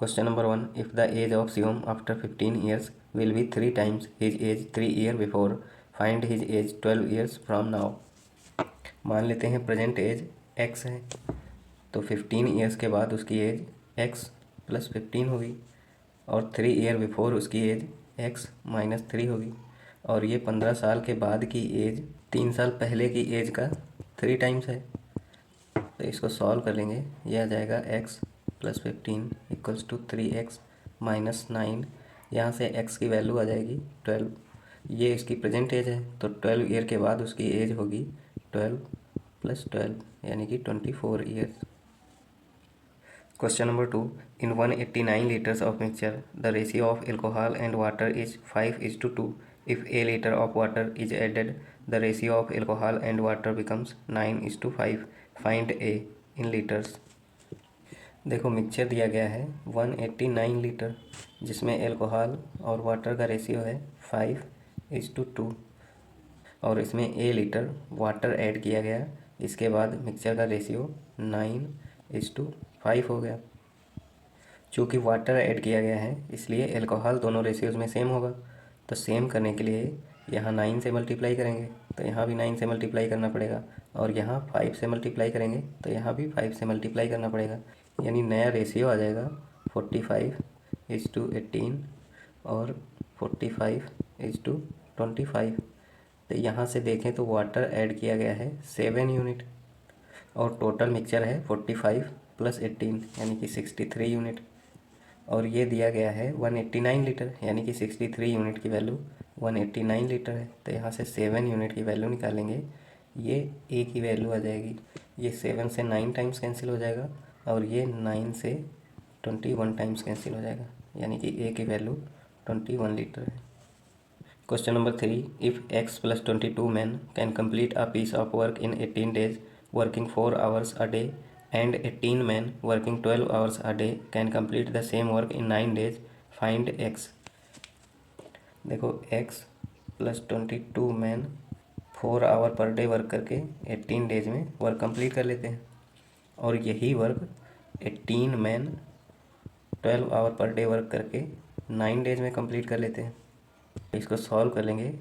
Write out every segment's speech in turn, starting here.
Question number 1. If the age of Shivam after 15 years will be 3 times his age 3 years before, find his age 12 years from now. मान लेते हैं present as x है, तो 15 years के बाद उसकी as x plus 15 होगी, और 3 ईयर बिफोर उसकी एज x माइनस 3 होगी, और ये 15 साल के बाद की एज 3 साल पहले की एज का 3 टाइम्स है। तो इसको सॉल्व कर लेंगे, ये आ जाएगा x plus 15 equals to 3x minus 9। यहाँ से x की वैल्यू आ जाएगी 12। ये इसकी प्रेजेंट एज है, तो 12 ईयर के बाद उसकी एज होगी 12 प्लस 12 यानी कि 24 years. Question number 2. In 189 liters of mixture, the ratio of alcohol and water is 5:2. If a liter of water is added, the ratio of alcohol and water becomes 9:5. Find A in liters. देखो mixture दिया गया है 189 litre, जिसमें alcohol और water का ratio है 5:2, और इसमें A लीटर वाटर ऐड किया गया, इसके बाद मिक्सचर का रेशियो 9:5 हो गया। चूँकि वाटर ऐड किया गया है इसलिए एल्कोहल दोनों रेशियोज़ में सेम होगा, तो सेम करने के लिए यहाँ 9 से मल्टीप्लाई करेंगे तो यहाँ भी 9 से मल्टीप्लाई करना पड़ेगा, और यहाँ 5 से मल्टीप्लाई करेंगे तो यहाँ भी 5 से मल्टीप्लाई करना पड़ेगा, यानी नया रेशियो आ जाएगा 45:18 और 45:25। तो यहाँ से देखें तो वाटर ऐड किया गया है 7 यूनिट, और टोटल मिक्सचर है 45 प्लस 18 यानी कि 63 यूनिट, और ये दिया गया है 189 लीटर यानी कि 63 यूनिट की वैल्यू 189 लीटर है। तो यहाँ से 7 यूनिट की वैल्यू निकालेंगे, ये A की वैल्यू आ जाएगी, ये 7 से 9 टाइम्स कैंसिल हो जाएगा, और ये 9 से 21 टाइम्स कैंसिल हो जाएगा, यानी कि A की वैल्यू 21 लीटर है। Question number 3. If x plus 22 men can complete a piece of work in 18 days working 4 hours a day, and 18 men working 12 hours a day can complete the same work in 9 days, find x. देखो x plus 22 man 4 hour per day work करके 18 days में work complete कर लेते हैं, और यही work 18 man 12 hour per day work करके 9 days में कंप्लीट कर लेते हैं। इसको सॉल्व कर लेंगे,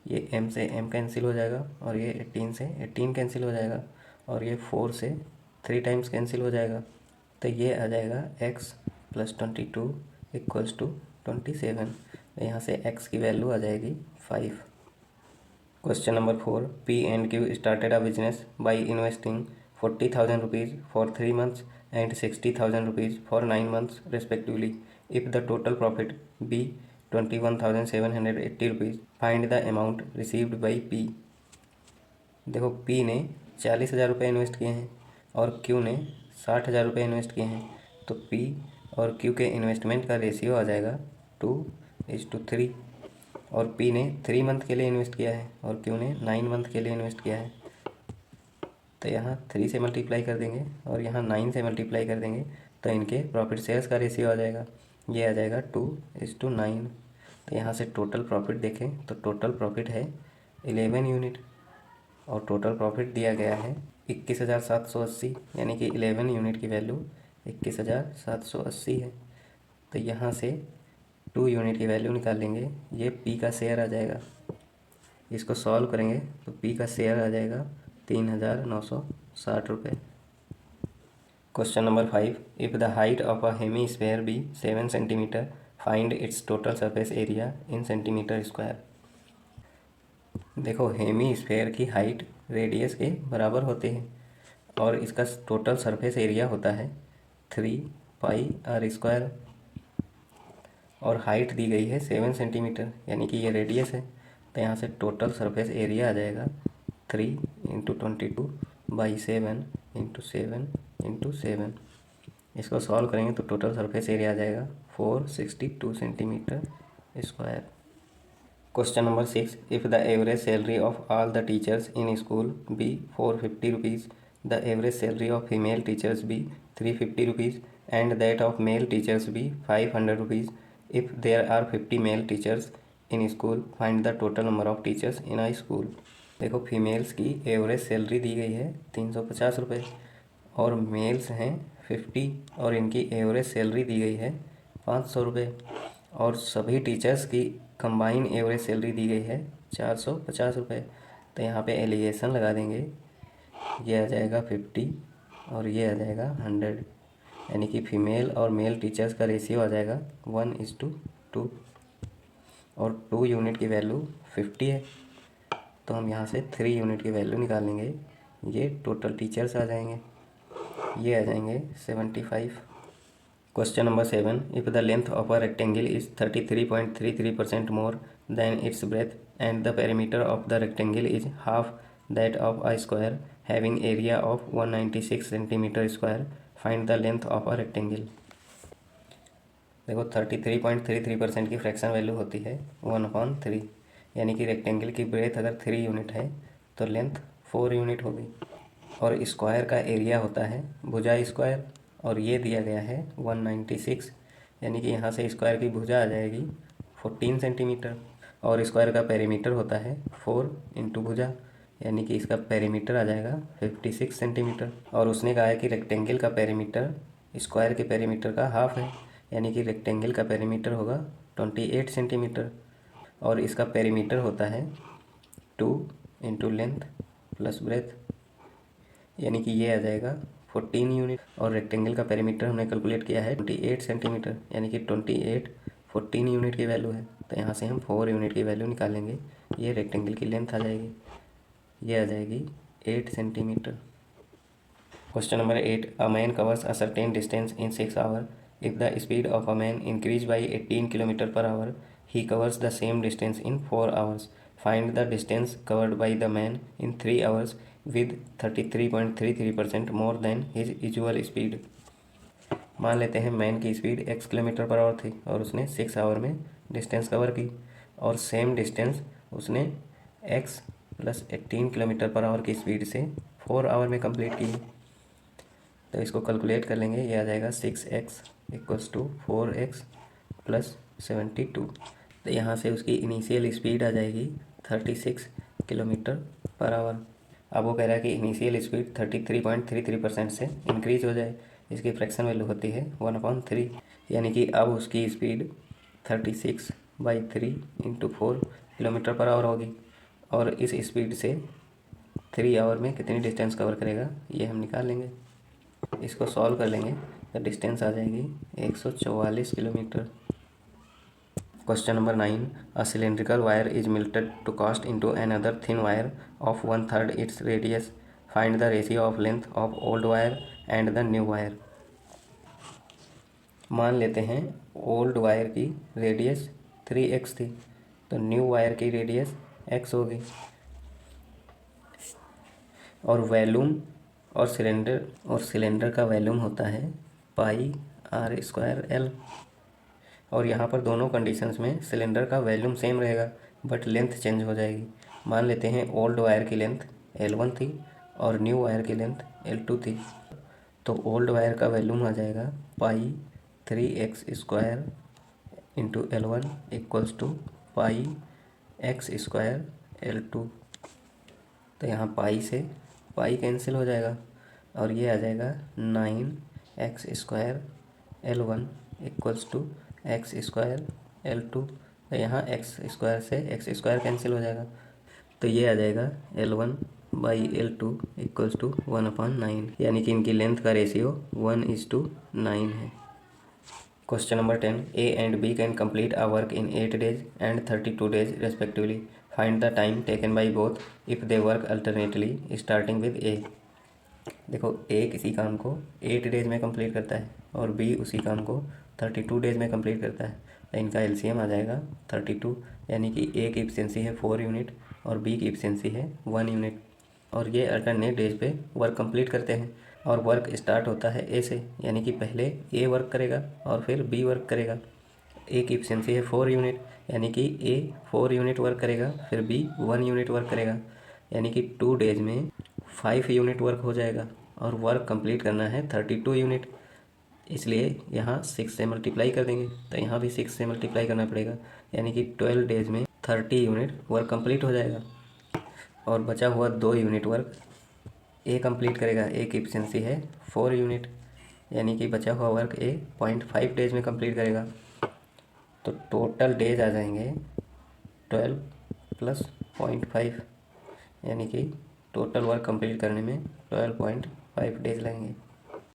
ये m से m कैंसिल हो जाएगा, और ये 18 से 18 कैंसिल हो जाएगा, और ये 4 से 3 टाइम्स कैंसिल हो जाएगा। तो ये आ जाएगा x प्लस 22 इक्वल्स टू 27। तो यहाँ से x की वैल्यू आ जाएगी 5। Question number 4. P and Q started a business by investing 40,000 rupees for 3 months and 60,000 rupees for 9 months respectively. If the total profit be 21,780 rupees, find the amount received by P. देखो P ने 40,000 रुपये invest किए हैं और Q ने 60,000 रुपये invest किए हैं, तो P और Q के इन्वेस्टमेंट का रेशियो आ जाएगा 2:3, और P ने 3 मंथ के लिए इन्वेस्ट किया है और Q ने 9 मंथ के लिए इन्वेस्ट किया है। तो यहाँ 3 से मल्टीप्लाई कर देंगे और यहाँ 9 से मल्टीप्लाई कर देंगे, तो इनके प्रॉफिट सेल्स का रेशियो आ जाएगा, ये आ जाएगा 2:9। तो यहाँ से टोटल प्रॉफिट देखें तो टोटल प्रॉफिट है 11 यूनिट, और टोटल प्रॉफिट दिया गया है 21,780, यानी कि 11 यूनिट की वैल्यू 21,780 है। तो यहाँ से 2 यूनिट की वैल्यू निकाल लेंगे, ये P का शेयर आ जाएगा। इसको सॉल्व करेंगे तो P का शेयर आ जाएगा 3,960 रुपये। Question number 5. If the height of a hemisphere be 7 centimetre, find its total surface area in centimetre square. देखो हेमीस्फेयर की हाइट रेडियस के बराबर होते हैं, और इसका टोटल सरफेस एरिया होता है 3πr², और हाइट दी गई है 7 सेंटीमीटर यानी कि ये रेडियस है। तो यहाँ से टोटल सरफेस एरिया आ जाएगा 3 × 22/7 × 7 × 7। इसको सॉल्व करेंगे तो टोटल सरफेस एरिया आ जाएगा 462 centimetre square. Question number 6. If the average salary of all the teachers in school be 450 rupees, the average salary of female teachers be 350 rupees, and that of male teachers be 500 rupees, if there are 50 male teachers in school, find the total number of teachers in a school. देखो females की average salary दी गई है 350 रुपये, और mails हैं 50 और इनकी एवरेज सैलरी दी गई है 500 रुपये और सभी टीचर्स की कंबाइन एवरेज सैलरी दी गई है 450 रुपये। तो यहाँ पे एलिगेशन लगा देंगे, ये आ जाएगा 50 और ये आ जाएगा 100, यानी कि फीमेल और मेल टीचर्स का रेशियो आ जाएगा 1:2 और 2 यूनिट की वैल्यू 50 है, तो हम यहाँ से 3 यूनिट की वैल्यू निकालेंगे। ये टोटल टीचर्स आ जाएंगे, ये आ जाएंगे 75। Question number 7, if the length of a rectangle is 33.33% more then it's breath and the perimeter of the rectangle is half that of a square having area of 196 centimetre square, find the length of a rectangle. देखो 33.33% की fraction value होती है 1/3, यानी कि rectangle की breath अगर 3 unit है तो लेंथ 4 यूनिट होगी और स्क्वायर का एरिया होता है भुजा स्क्वायर और ये दिया गया है 196, यानी कि यहाँ से स्क्वायर की भुजा आ जाएगी 14 सेंटीमीटर और स्क्वायर का पेरीमीटर होता है 4 इंटू भुजा, यानी कि इसका पेरीमीटर आ जाएगा 56 सेंटीमीटर। और उसने कहा है कि रेक्टेंगल का पेरीमीटर स्क्वायर के पेरीमीटर का हाफ है, यानी कि रेक्टेंगल का पेरीमीटर होगा 28 सेंटीमीटर और इसका पेरीमीटर होता है 2 इंटू लेंथ प्लस ब्रेथ, यानी कि ये आ जाएगा 14 यूनिट और रेक्टेंगल का पेरीमीटर हमने कैलकुलेट किया है 28 सेंटीमीटर, यानी कि 28 14 यूनिट की वैल्यू है। तो यहाँ से हम 4 यूनिट की वैल्यू निकालेंगे, ये रेक्टेंगल की लेंथ आ जाएगी, ये आ जाएगी 8 centimetre. Question number 8, a man covers a certain distance in 6 hour. If the speed of a man increase by 18 kilometre per hour, he covers the same distance in 4 hours. Find the distance covered by the man in 3 hours with 33.33% more than his usual speed. मान लेते हैं man की speed x kilometre per hour थी और उसने 6 our में distance cover की और सेम डिस्टेंस उसने x + 18 किलोमीटर पर आवर की स्पीड से 4 आवर में कंप्लीट की। तो इसको कैलकुलेट कर लेंगे, ये आ जाएगा 6x = 4x + 72। तो यहाँ से उसकी इनिशियल स्पीड आ जाएगी 36 किलोमीटर पर आवर। अब वो कह रहा है कि इनिशियल स्पीड 33.33% से इंक्रीज हो जाए, इसकी फ्रैक्शन वैल्यू होती है 1/3, यानी कि अब उसकी स्पीड 36/3 × 4 किलोमीटर पर आवर होगी और इस स्पीड से 3 आवर में कितनी डिस्टेंस कवर करेगा ये हम निकाल लेंगे। इसको सॉल्व कर लेंगे तो डिस्टेंस आ जाएगी 144 kilometre. Question number 9, a cylindrical wire is melted to cast into another thin wire of 1/3 its radius. Find the ratio of length of old wire and the new wire. मान लेते हैं old wire की radius 3x थी तो new wire की radius x होगी और volume और सिलेंडर का वॉल्यूम होता है πr²L और यहाँ पर दोनों कंडीशंस में सिलेंडर का वॉल्यूम सेम रहेगा बट लेंथ चेंज हो जाएगी। मान लेते हैं ओल्ड वायर की लेंथ L1 थी और न्यू वायर की लेंथ L2 थी, तो ओल्ड वायर का वॉल्यूम आ जाएगा π3x² × L1 = πx² L2। तो यहाँ पाई से पाई कैंसिल हो जाएगा और ये आ जाएगा 9x² L1 = x² L2। तो यहाँ x² से x² कैंसिल हो जाएगा तो ये आ जाएगा L1/L2 = 1/9, यानी कि इनकी लेंथ का रेशियो 1:9 है। Question number 10, A and B can complete a work in 8 days and 32 days respectively. Find the time taken by both if they work alternately starting with A। देखो A किसी काम को 8 days में complete करता है और B उसी काम को 32 डेज़ में कंप्लीट करता है, तो इनका LCM आ जाएगा 32, यानी कि A की एफिशिएंसी है 4 यूनिट और B की एफिशिएंसी है 1 यूनिट और ये अल्टरनेट डेज पे वर्क कंप्लीट करते हैं और वर्क स्टार्ट होता है A से, यानी कि पहले A वर्क करेगा और फिर B वर्क करेगा। A की एफिशिएंसी है 4 यूनिट, यानी कि A 4 यूनिट वर्क करेगा फिर B 1 यूनिट वर्क करेगा, यानी कि 2 डेज में 5 यूनिट वर्क हो जाएगा और वर्क कंप्लीट करना है 32 यूनिट, इसलिए यहाँ 6 से मल्टीप्लाई कर देंगे तो यहाँ भी 6 से मल्टीप्लाई करना पड़ेगा, यानी कि 12 डेज में 30 यूनिट वर्क कंप्लीट हो जाएगा और बचा हुआ 2 यूनिट वर्क A कंप्लीट करेगा। A की एफिशिएंसी है 4 यूनिट, यानी कि बचा हुआ वर्क ए 0.5 डेज में कंप्लीट करेगा। तो टोटल डेज आ जाएंगे 12 प्लस 0.5, यानी कि टोटल वर्क कंप्लीट करने में 12.5 डेज लगेंगे।